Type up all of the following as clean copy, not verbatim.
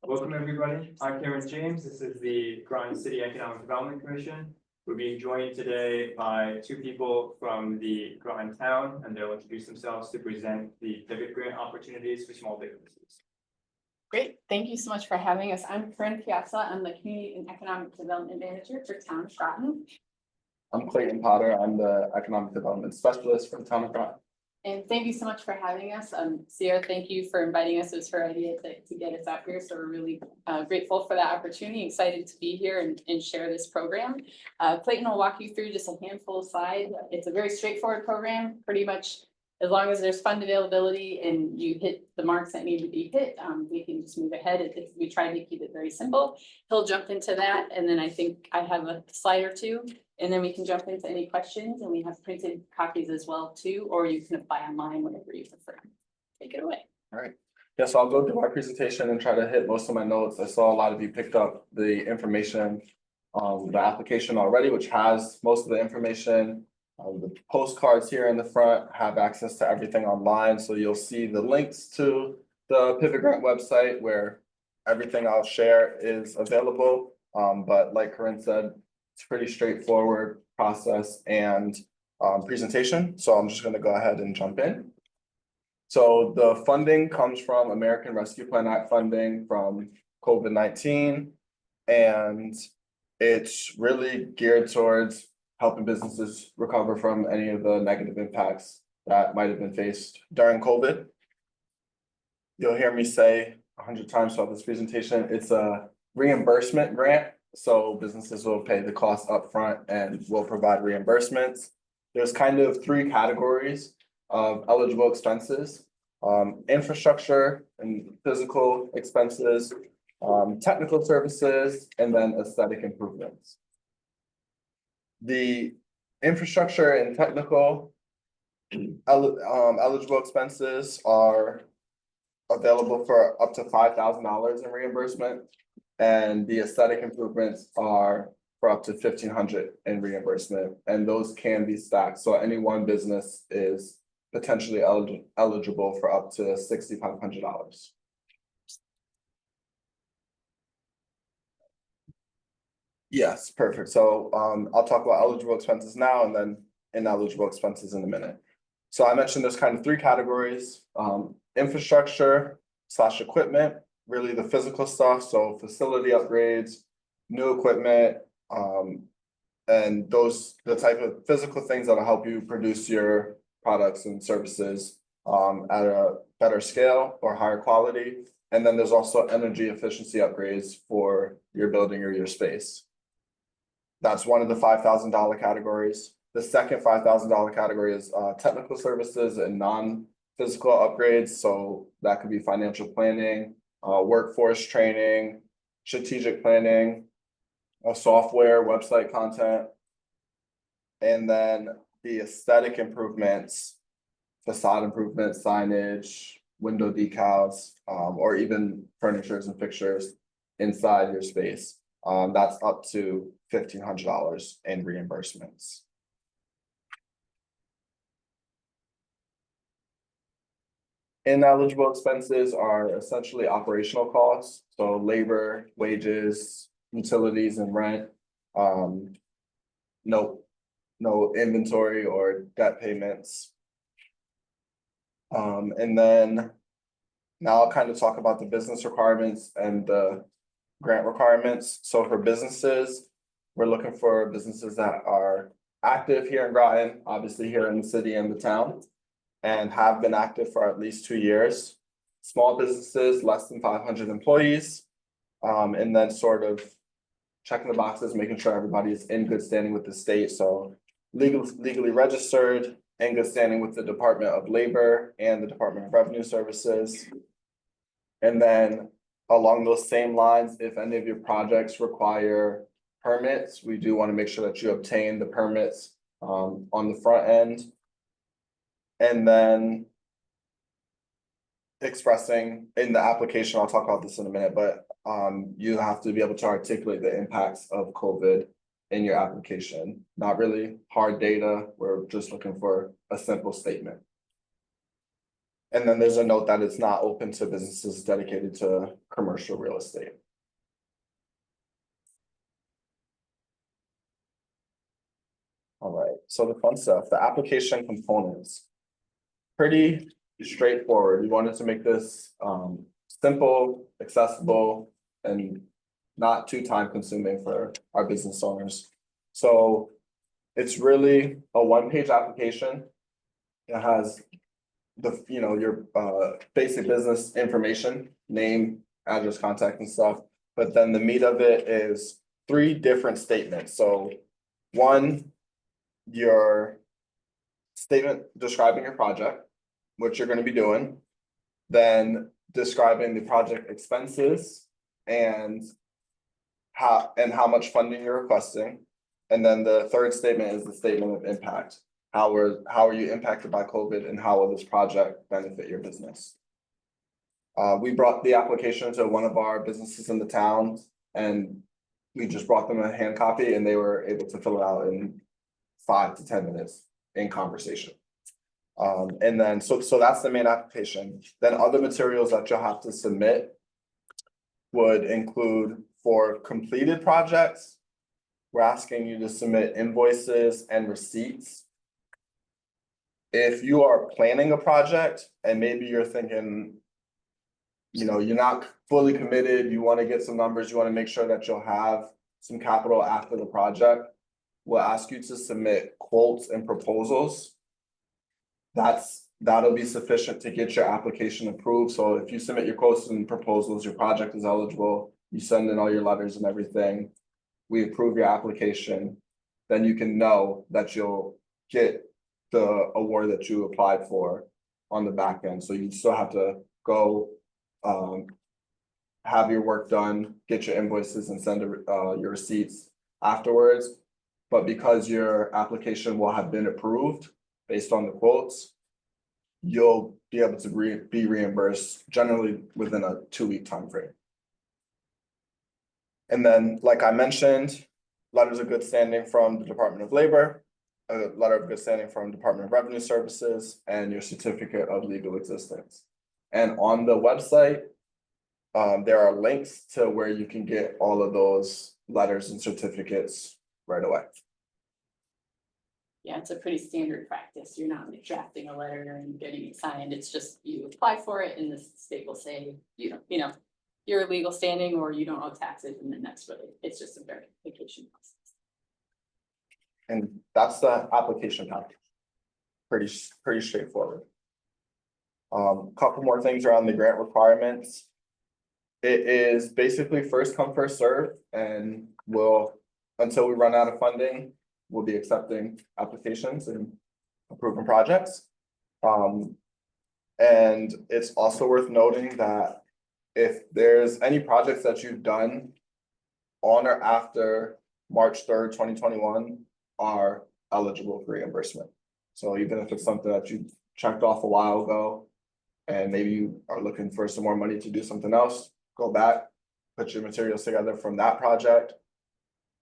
Welcome, everybody. I'm Cameron James. This is the Groton City Economic Development Commission. We're being joined today by two people from the Groton town, and they'll introduce themselves to present the pivot grant opportunities for small businesses. Great, thank you so much for having us. I'm Corinne Piazza. I'm the Community and Economic Development Manager for Town of Groton. I'm Clayton Potter. I'm the Economic Development Specialist for the Town of Groton. And thank you so much for having us. Sierra, thank you for inviting us. It was her idea to get us out here. So we're really grateful for that opportunity, excited to be here and share this program. Clayton will walk you through just a handful of slides. It's a very straightforward program, pretty much as long as there's fund availability and you hit the marks that need to be hit, we can just move ahead. We try to keep it very simple. He'll jump into that. And then I think I have a slide or two, and then we can jump into any questions, and we have printed copies as well too, or you can apply online, whatever you prefer. Take it away. All right. Yeah, so I'll go through my presentation and try to hit most of my notes. I saw a lot of you picked up the information on the application already, which has most of the information. The postcards here in the front have access to everything online. So you'll see the links to the Pivot Grant website where everything I'll share is available. But like Corinne said, it's a pretty straightforward process and presentation. So I'm just going to go ahead and jump in. So the funding comes from American Rescue Plan Act funding from COVID-19, and it's really geared towards helping businesses recover from any of the negative impacts that might have been faced during COVID. You'll hear me say 100 times throughout this presentation, it's a reimbursement grant. So businesses will pay the cost upfront and will provide reimbursements. There's kind of three categories of eligible expenses: infrastructure and physical expenses, technical services, and then aesthetic improvements. The infrastructure and technical eligible expenses are available for up to $5,000 in reimbursement, and the aesthetic improvements are for up to $1,500 in reimbursement, and those can be stacked. So any one business is potentially eligible for up to $6,500. Yes, perfect. So I'll talk about eligible expenses now and then ineligible expenses in a minute. So I mentioned there's kind of three categories: infrastructure / equipment, really the physical stuff. So facility upgrades, new equipment, and the type of physical things that'll help you produce your products and services at a better scale or higher quality. And then there's also energy efficiency upgrades for your building or your space. That's one of the $5,000 categories. The second $5,000 category is technical services and non-physical upgrades. So that could be financial planning, workforce training, strategic planning, software, website content. And then the aesthetic improvements, facade improvements, signage, window decals, or even furnitures and fixtures inside your space. That's up to $1,500 in reimbursements. Ineligible expenses are essentially operational costs, so labor, wages, utilities, and rent. No inventory or debt payments. And then now I'll kind of talk about the business requirements and the grant requirements. So for businesses, we're looking for businesses that are active here in Groton, obviously here in the city and the town, and have been active for at least 2 years. Small businesses, less than 500 employees, and then sort of checking the boxes, making sure everybody is in good standing with the state. So legally registered, in good standing with the Department of Labor and the Department of Revenue Services. And then along those same lines, if any of your projects require permits, we do want to make sure that you obtain the permits on the front end. And then expressing in the application, I'll talk about this in a minute, but you have to be able to articulate the impacts of COVID in your application. Not really hard data. We're just looking for a simple statement. And then there's a note that it's not open to businesses dedicated to commercial real estate. All right, so the fun stuff, the application components. Pretty straightforward. We wanted to make this simple, accessible, and not too time consuming for our business owners. So it's really a one-page application. It has the, your basic business information, name, address, contact and stuff. But then the meat of it is 3 different statements. So one, your statement describing your project, what you're going to be doing, then describing the project expenses and how much funding you're requesting. And then the third statement is the statement of impact. How are you impacted by COVID and how will this project benefit your business? We brought the application to one of our businesses in the town and we just brought them a hand copy and they were able to fill it out in 5 to 10 minutes in conversation. And then, so that's the main application. Then other materials that you'll have to submit would include for completed projects. We're asking you to submit invoices and receipts. If you are planning a project and maybe you're thinking, you're not fully committed, you want to get some numbers, you want to make sure that you'll have some capital after the project, we'll ask you to submit quotes and proposals. That'll be sufficient to get your application approved. So if you submit your quotes and proposals, your project is eligible, you send in all your letters and everything, we approve your application, then you can know that you'll get the award that you applied for on the back end. So you still have to go have your work done, get your invoices and send your receipts afterwards. But because your application will have been approved based on the quotes, you'll be able to be reimbursed generally within a 2-week time frame. And then, like I mentioned, letters of good standing from the Department of Labor, a letter of good standing from Department of Revenue Services, and your certificate of legal existence. And on the website, there are links to where you can get all of those letters and certificates right away. Yeah, it's a pretty standard practice. You're not like drafting a letter and getting it signed. It's just you apply for it and the state will say, you're legal standing or you don't owe taxes, and then that's really, it's just a verification process. And that's the application package. Pretty straightforward. Couple more things around the grant requirements. It is basically first come, first serve, and until we run out of funding, we'll be accepting applications and approving projects. And it's also worth noting that if there's any projects that you've done on or after March 3rd, 2021 are eligible for reimbursement. So even if it's something that you checked off a while ago and maybe you are looking for some more money to do something else, go back, put your materials together from that project.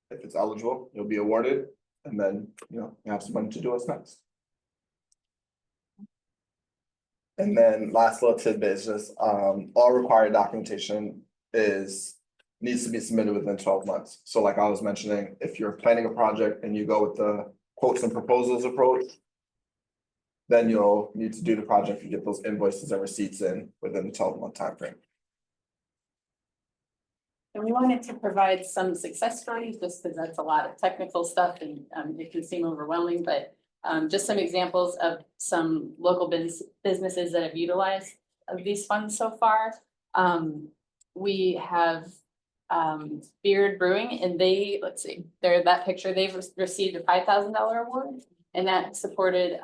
If it's eligible, you'll be awarded, and then you have some money to do what's next. And then last little tidbit is just all required documentation needs to be submitted within 12 months. So like I was mentioning, if you're planning a project and you go with the quotes and proposals approach, then you'll need to do the project and get those invoices and receipts in within the 12-month time frame. And we wanted to provide some success stories just because that's a lot of technical stuff and it can seem overwhelming, but just some examples of some local businesses that have utilized these funds so far. We have Beard Brewing, and that picture, they've received a $5,000 award, and that supported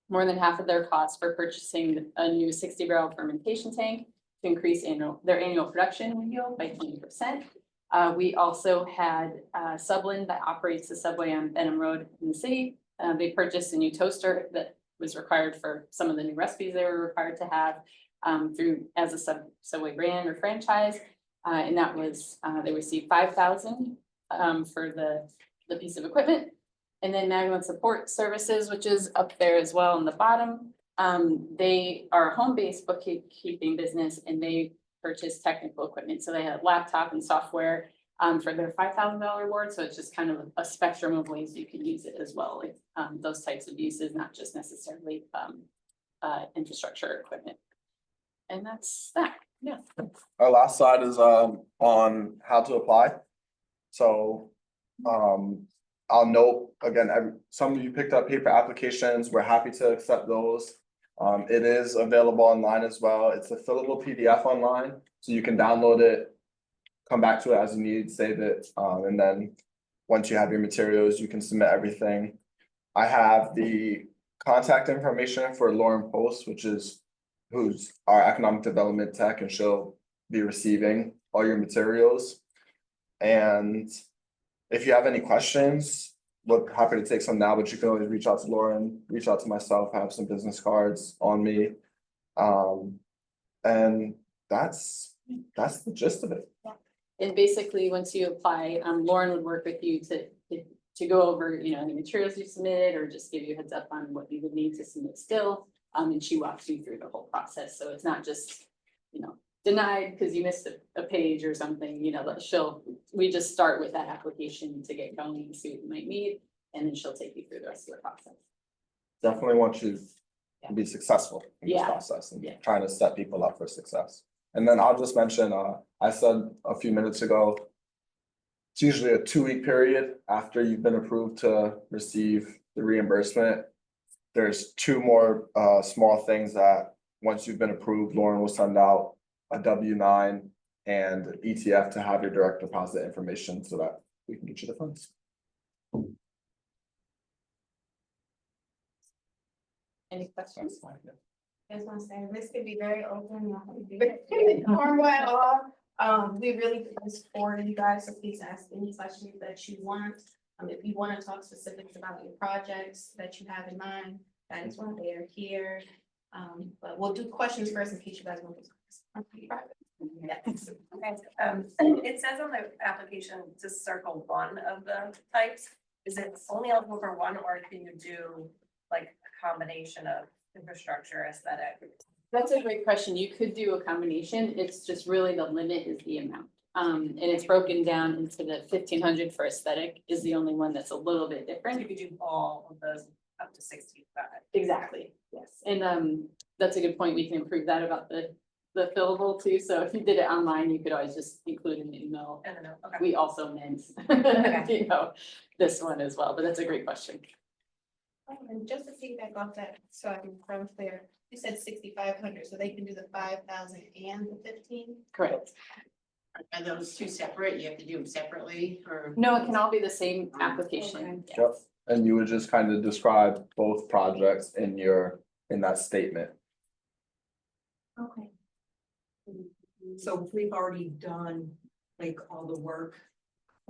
more than half of their costs for purchasing a new 60-barrel fermentation tank to increase their annual production yield by 20%. We also had Subland that operates the subway on Benham Road in the city. They purchased a new toaster that was required for some of the new recipes they were required to have as a Subway brand or franchise. And that was, they received $5,000 for the piece of equipment. And then 911 Support Services, which is up there as well on the bottom. They are a home-based bookkeeping business and they purchase technical equipment. So they have laptop and software for their $5,000 award. So it's just kind of a spectrum of ways you can use it as well. Like those types of uses, not just necessarily infrastructure equipment. And that's that. Yeah. Our last slide is on how to apply. So I'll note again, some of you picked up paper applications. We're happy to accept those. It is available online as well. It's a fillable PDF online, so you can download it, come back to it as you need, save it, and then once you have your materials, you can submit everything. I have the contact information for Lauren Post, who's our economic development tech, and she'll be receiving all your materials. And if you have any questions, we're happy to take some now, but you can always reach out to Lauren, reach out to myself. I have some business cards on me. And that's the gist of it. Yeah. And basically, once you apply, Lauren would work with you to go over, any materials you submitted or just give you a heads up on what you would need to submit still. And she walks you through the whole process. So it's not just, denied because you missed a page or something, we just start with that application to get going and see what you might need. And then she'll take you through the rest of the process. Definitely want you to be successful in this process and trying to set people up for success. And then I'll just mention, I said a few minutes ago, it's usually a 2-week period after you've been approved to receive the reimbursement. There's 2 more small things that once you've been approved, Lauren will send out a W-9 and ETF to have your direct deposit information so that we can get you the funds. Any questions? I just want to say, this could be very open, not to be very formal at all. We really put this for you guys, so please ask any questions that you want. If you want to talk specifics about your projects that you have in mind, that is why they are here. But we'll do questions first in case you guys want to. Yes. Okay. It says on the application to circle one of the types. Is it only eligible for one, or can you do like a combination of infrastructure, aesthetic? That's a great question. You could do a combination. It's just really the limit is the amount. And it's broken down into the 1,500 for aesthetic is the only one that's a little bit different. You could do all of those up to 65. Exactly, yes. And that's a good point. We can improve that about the fillable too. So if you did it online, you could always just include an email. I don't know. Okay. We also meant, this one as well, but that's a great question. And just to feedback off that, so I'm clear, you said 6,500, so they can do the 5,000 and the 15? Correct. Are those 2 separate? You have to do them separately or? No, it can all be the same application. Okay. Yep. And you would just kind of describe both projects in that statement. Okay. So we've already done like all the work.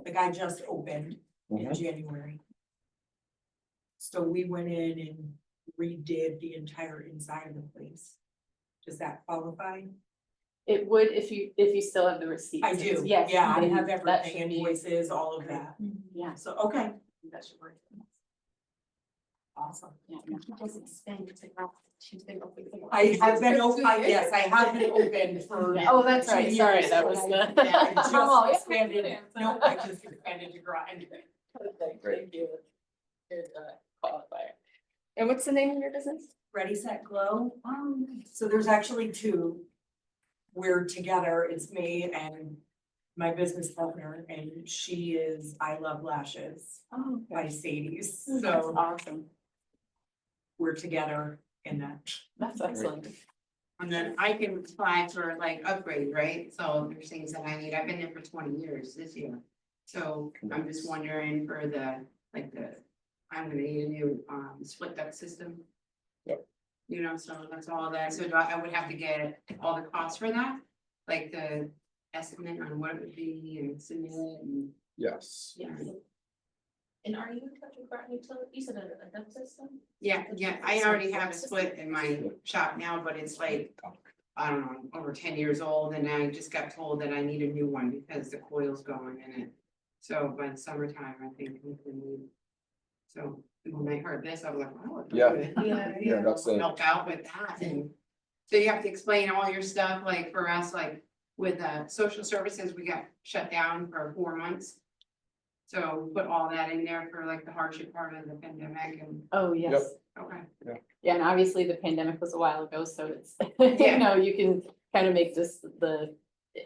Like I just opened in January. So we went in and redid the entire inside of the place. Does that qualify? It would if you still have the receipts. I do, Yes. yeah, I then have that everything, should be- invoices, all of that. Yeah, So, okay, that should work. awesome. Yeah. Just expand it to not. She's been open. I have been open, yes, I have been open for. Oh, that's right. 2 Sorry, years. that was the. I Oh, yeah. just expanded, no, I just expanded to Groton. Thank you. Good qualifier. And what's the name of your business? Ready, Set, Glow. So there's actually 2. We're together, it's me and my business partner, and she is I Love Lashes Oh, by Sadie's. that's So awesome. we're together in that. That's excellent. And then I can apply for like upgrade, right? So there's things that I need. I've been there for 20 years this year. So I'm just wondering for I'm gonna need a new split duct system. Yep. So that's all that. So I would have to get all the costs for that, like the estimate on what it would be and submit it and. Yes. Yeah. And are you in touch with Groton Utility? You said a duct system? Yeah, I already have a split in my shop now, but it's like, I don't know, over 10 years old, and I just got told that I need a new one because the coil's going in it. So by the summertime, I think we can need. So when I heard this, I was like, oh. Yeah. Yeah, that's it. Help out with that, and so you have to explain all your stuff, like for us, like with social services, we got shut down for 4 months. So put all that in there for like the hardship part of the pandemic and, Oh, yes. okay. Yeah, and obviously the pandemic was a while ago, so it's, Yeah. you know, you can kind of make this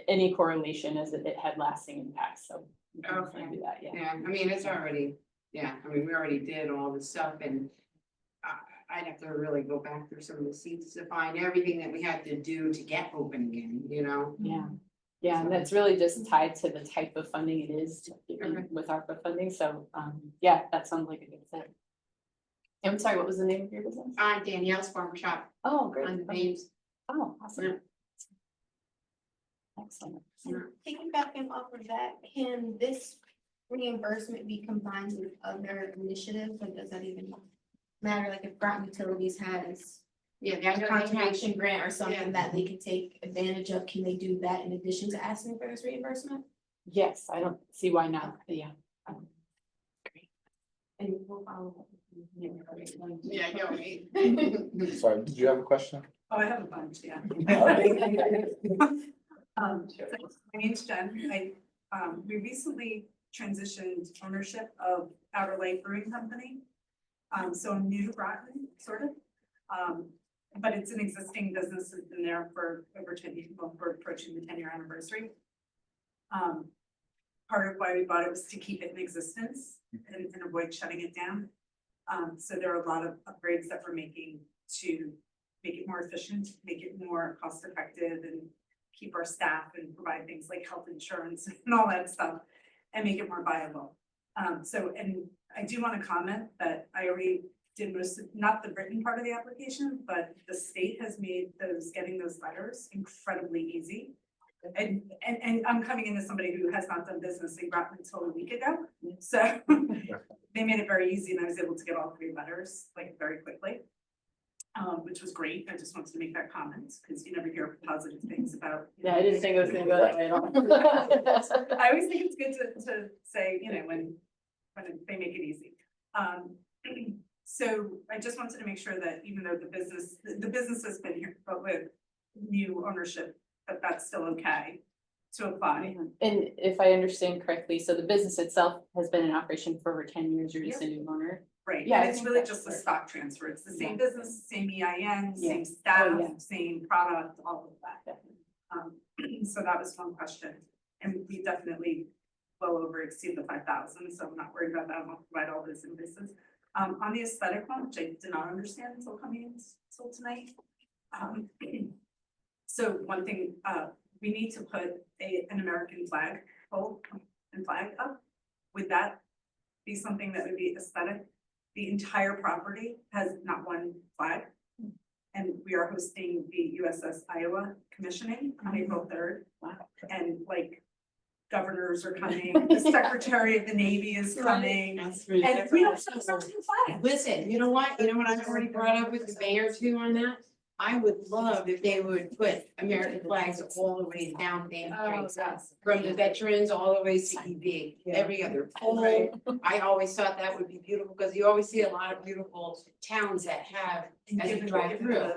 any correlation as it had lasting impacts, so. you can definitely Okay. Do that, yeah. Yeah, I mean, it's already, yeah, I mean, we already did all this stuff and I'd have to really go back through some of the receipts to find everything that we had to do to get open again, you know? Yeah, yeah, and that's really just tied to the type of funding it is Okay. with ARPA funding, so, yeah, that sounds like a good fit. I'm sorry, what was the name of your business? Danielle's Farm Shop Oh, great. on the Okay. Thames. Oh, awesome. Yeah. Excellent. So piggybacking off of that, can this reimbursement be combined with other initiatives, or does that even matter? Like if Groton Utilities has Yeah, a they have, conservation grant or Yeah. something that they can take advantage of, can they do that in addition to asking for this reimbursement? Yes, I don't see why not, yeah. Great. And we'll follow up. yeah, I know, right? Sorry, did you have a question? Oh, I have a bunch, yeah. My name's Jen. We recently transitioned ownership of Outer Light Brewing Company. So I'm new to Groton, sort of. But it's an existing business that's been there for over 10 years, well, we're approaching the 10-year anniversary. Part of why we bought it was to keep it in existence and avoid shutting it down. So there are a lot of upgrades that we're making to make it more efficient, make it more cost effective, and keep our staff and provide things like health insurance and all that stuff, and make it more viable. And I do want to comment that I already did most of, not the written part of the application, but the state has made getting those letters incredibly easy. And I'm coming in as somebody who has not done business in Groton until a week ago, so they made it very easy, and I was able to get all 3 letters like very quickly. Which was great. I just wanted to make that comment because you never hear positive things about. Yeah, I didn't think it was gonna go that way at all. I always think it's good to say, you know, when they make it easy. So I just wanted to make sure that even though the business has been here, but with new ownership, that's still okay to apply. And if I understand correctly, so the business itself has been in operation for over 10 years, you're just a new owner? Right, Yeah, and I it's think really that's just a fair. stock transfer. It's the same Yeah. business, same EIN, Yeah. same staff, yeah. same product, all of that. Definitely. So that was one question, and we definitely well over exceed the 5,000, so I'm not worried about that. I'll provide all those invoices. On the aesthetic one, which I did not understand until coming in until tonight. So one thing, we need to put an American flag pole and flag up. Would that be something that would be aesthetic? The entire property has not one flag. And we are hosting the USS Iowa commissioning on April 3rd. Wow. And like governors are coming, the Secretary of the Navy is coming. And we don't have American flag. Listen, you know what? I've already brought up with the mayor too on that. I would love if they would put American flags all the way down Main Street. From the veterans all the way to EV, every other pole. I always thought that would be beautiful, because you always see a lot of beautiful towns that have, as you drive through.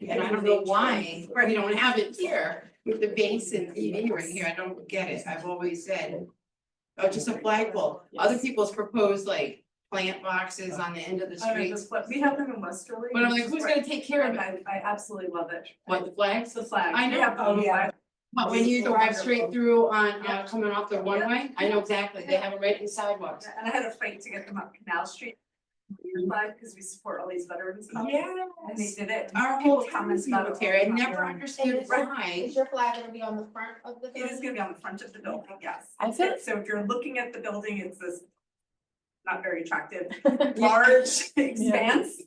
And I don't know why we don't have it here with the base and EV right here. I don't get it. I've always said, oh, just a flagpole. Other people's proposed like plant boxes on the end of the I mean, streets. we have them in Westerly. But I'm like, who's gonna take care of it? I absolutely love it. What, the flags? It's the flag. I know. We have the whole flag. But when you drive straight through on, coming off the one way, I know exactly, they have them right in the sidewalks. And I had a fight to get them up Canal Street. Flag, because we support all these veterans. And they Yes. did it. Our People whole town comment is about it all military, I the time. never understood why. Is your flag gonna be on the front of the? It is gonna be on the front of the building, yes. I feel- So if you're looking at the building, it's this not very attractive, large expanse.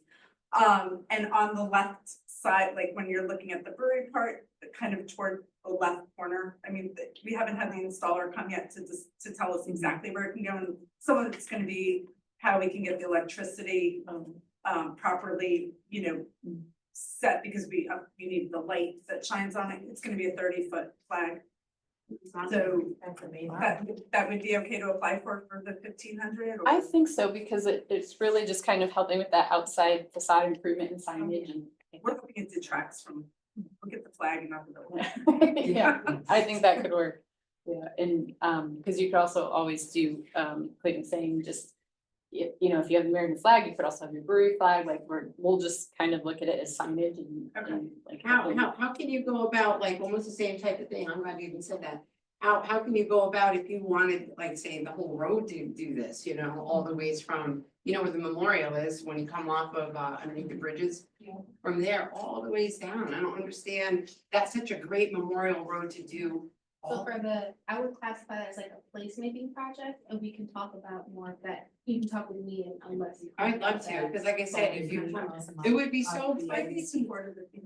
And on the left side, like when you're looking at the brewery part, kind of toward the left corner, I mean, we haven't had the installer come yet to tell us exactly where it can go, and some of it's gonna be how we can get the electricity properly, set, because we need the light that shines on it. It's gonna be a 30-foot flag. So That's amazing. that would be okay to apply for the 1,500? I think so, because it's really just kind of helping with that outside facade improvement and signage and. We're hoping it detracts from, look at the flag and not the building. Yeah, I think that could work. Yeah, and, because you could also always do, Clayton saying just, you know, if you have the American flag, you could also have your brewery flag, like, we'll just kind of look at it as signage and like. How can you go about, like, almost the same type of thing, I'm glad you even said that. How can you go about if you wanted, like, say, the whole road to do this, you know, all the ways from, you know, where the memorial is, when you come off of, underneath the bridges? Yeah. From there, all the ways down, I don't understand, that's such a great memorial road to do. So for I would classify that as like a placemaking project, and we can talk about more of that. You can talk with me and unless you. I'd love to, because like I said, if you, it would be so. I think it's important that the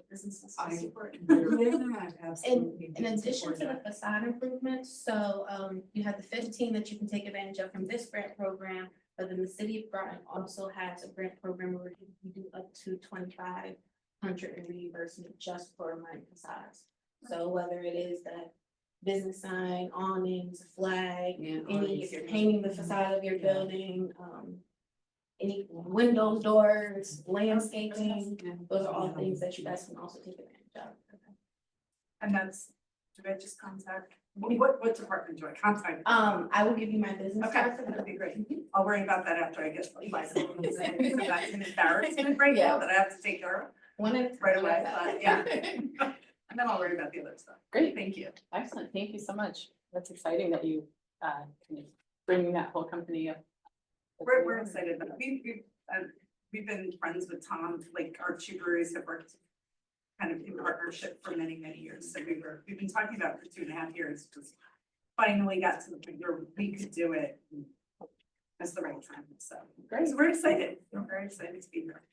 businesses I support. Yeah, absolutely. In addition to the facade improvements, so you have the 15 that you can take advantage of from this grant program. But then the city of Groton also has a grant program where you do up to 2,500 in reimbursement just for minor facades. So whether it is that business sign, awnings, a flag, if you're painting the facade of your building, any windows, doors, landscaping, those are all things that you guys can also take advantage of. And that's, do I just contact, what department do I contact? I will give you my business Okay, card for that'd that. be great. I'll worry about that after I get licensed. That's an embarrassment right now that I have to take care of One at a time. right away, but yeah. And then I'll worry about the other stuff. Great, Thank you. excellent, thank you so much. That's exciting that you, kind of bringing that whole company up. We're excited, but we've been friends with Tom, like our two breweries have worked kind of in partnership for many, many years. So we've been talking about it for 2.5 years, just finally got to the point where we could do it. That's the right time, so. Great. So we're excited, we're very excited to be here.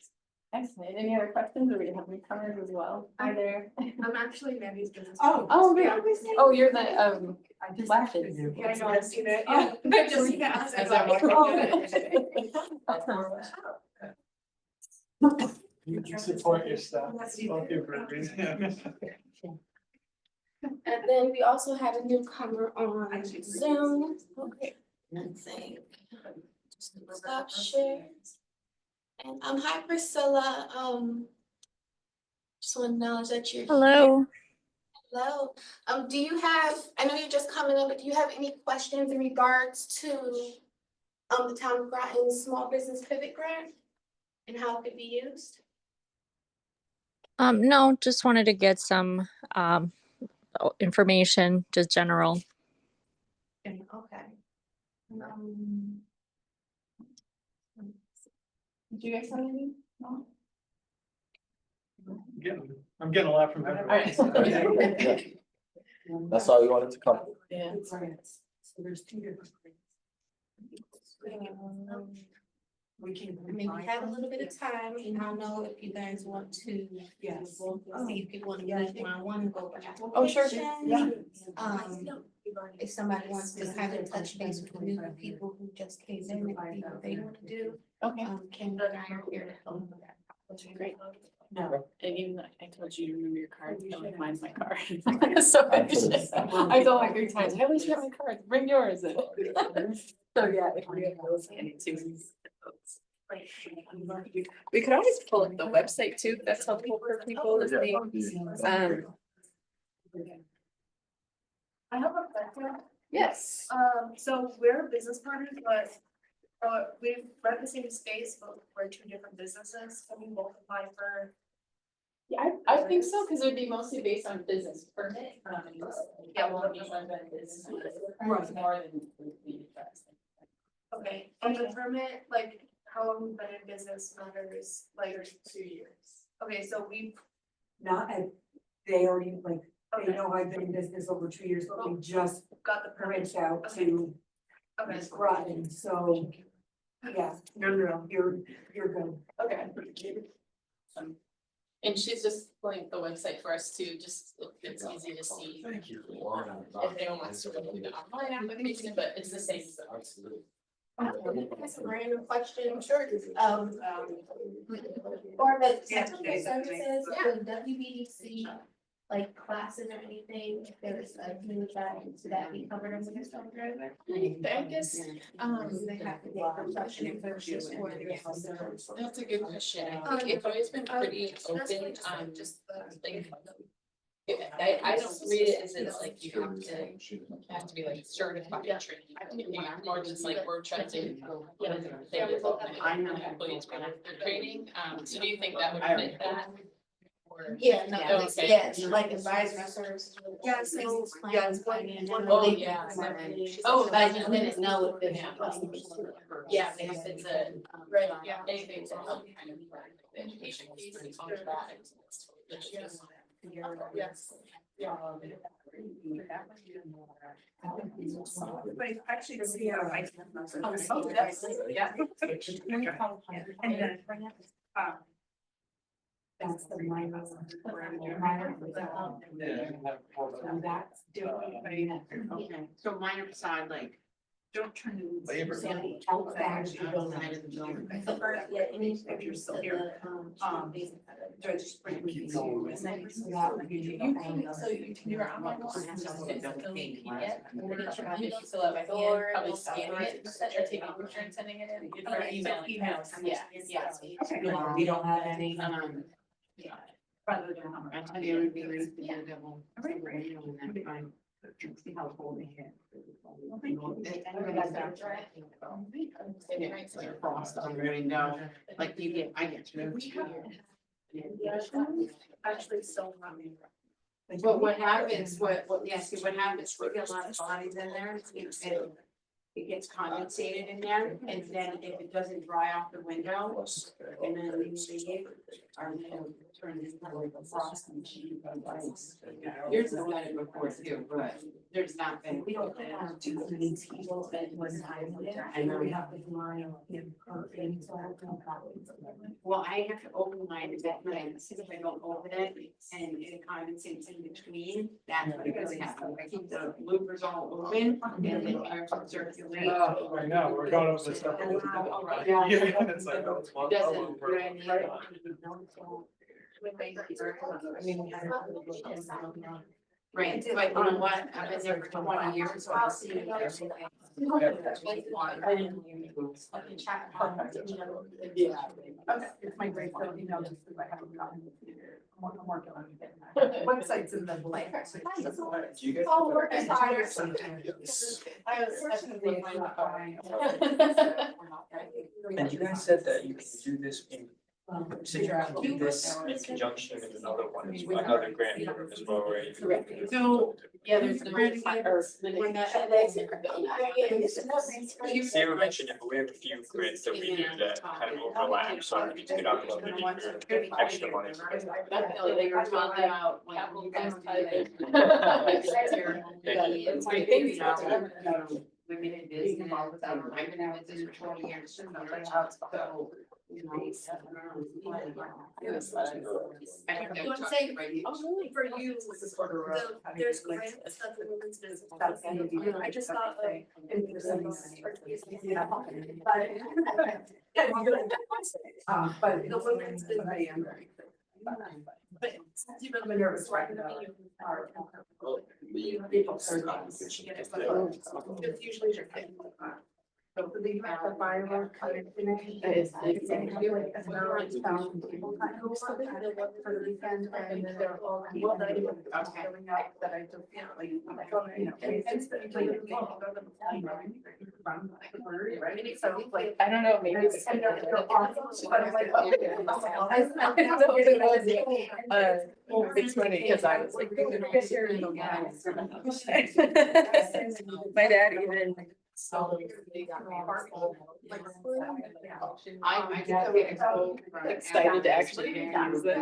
Excellent, any other questions, or we have any comments as well? Hi there. I'm actually Mary's business. Oh, Yeah. really? Oh, you're the, I just lashes. Yeah, I know, I've seen it. Oh, I just, yeah. As I'm walking. You can support your staff. Both your breweries. And then we also have a newcomer on Zoom. Okay. Let's see. Just stop share. And hi Priscilla. Just want to acknowledge that you're here. Hello. Hello. Do you have, I know you're just coming in, but do you have any questions in regards to the Town of Groton Small Business Pivot Grant and how it could be used? No, just wanted to get some information, just general. Okay. Do you guys have any? No? I'm getting a lot from everyone. That's why we wanted to come. Yeah. So there's two different things. We can. I mean, we have a little bit of time, and I don't know if you guys want to. Yes. See if you want to meet one and go back. Oh, sure. Yeah. If somebody wants to kind of touch base with new people who just came in and see what they want to do, Okay, Ken and I are here to help with that. that's great. No. And even though I told you to remember your card, you're like, mine's my card. So I told like 3 times, I always get my card, bring yours. So yeah, if we have those handy too. We could always pull up the website too, if that's helpful for people to see. I have a question. Yes. So we're business partners, but we've rent the same space, but we're 2 different businesses. Can we both apply for? Yeah, I think so, because it would be mostly based on business permit. Yeah, Well, each one is more than the. Okay, and the permit, like, how long we've been in business matters, like, 2 years. Okay, so we've, Not, they already, like, they okay, know I've been in business over 2 years, but we just got the permit. reached out to Okay. Groton, so. Yeah, no, you're good. Okay. And she's just pulling up the website for us too, just so it's easy to see. Thank you. If anyone wants to do the online application, but it's the same. That's a random question. Sure. For the technical services, the WBDC like classes or anything, if there's a new that, so that be covered as a custodial driver? I guess, They have to get profession and purchase or there's. that's a good question. I think it's always been pretty open, Just like, I don't read it as it's like you have to be like certified training. I think it's more just like we're trying to. I'm not employees for their training, so do you think that would fit that? Or- Yeah, no, Yeah, it's, okay. yeah, it's like advisory services. Yeah, so, yeah, it's Oh, yeah. Oh, but I just didn't know if it. Yeah, if it's a, right, yeah, anything to help kind of the education piece and all of that. Yes. Yes. Yeah. But actually, it's the, Oh, that's, yeah. and then, that's the minor. That's doing. Okay, so minor beside like. Don't turn to. Labor. Outside of the building. Outside of the building. The first, yeah, any. If you're still here. Judge. Your online one has just been a link PDF, we're gonna try to fill out by hand, probably scanning it, or taking a picture and sending it in, or emailing. Yeah, yeah. We don't have any. Yeah. Rather than how much. I tell you, it would be nice to do a double. And then find, see how cold they hit. Frost on the window, like you get, I get through. Actually, so. But what happens, what happens, we get a lot of bodies in there, it gets condensated in there, and then if it doesn't dry off the window, and then we leave, our window turns into like a frost machine of ice. Yours has done it before too, but there's not been. We don't have too many people at one time. I know. We have to line up in curtain, so I don't know how it's. Well, I have to open mine at night, as soon as I don't open it, and it condensates in between, that's what it really happens. I keep the louvers all open, and then air can circulate. Right now, we're going over this stuff. Yeah. Yeah, it's like, oh, it's one Doesn't, problem. right, right, but you know what, I've been there for 20 years, so I've seen it every day. Yeah. Okay, it's my great, so you know, just because I haven't gotten it either. I'm working on getting that. Website's in the blank. Do you guys? Oh, work is harder. I was. And you guys said that you can do this in, so you can do this in conjunction with another one, another grant as well, right? Correct. So, yeah, there's the grant or. Sarah mentioned it, but we have a few grants that we do that kind of overlap, so we could obviously need for extra money. Definitely, they were talking about capital advertising. Women in business, I've been in business for 20 years, so, you know. I have You to wanna talk say, about you. for you, there's grants stuff for women's business. I just thought But the women's business. But you remember nervous, right? It's usually your thing. So for the firework. For the weekend, and then they're all. Showing up that I just, you know, like, you know, it's so like. I don't know, maybe. It's And they're awesome, but I'm like, okay. It's funny because I was like. My dad even. So they got me I just get excited to actually use it.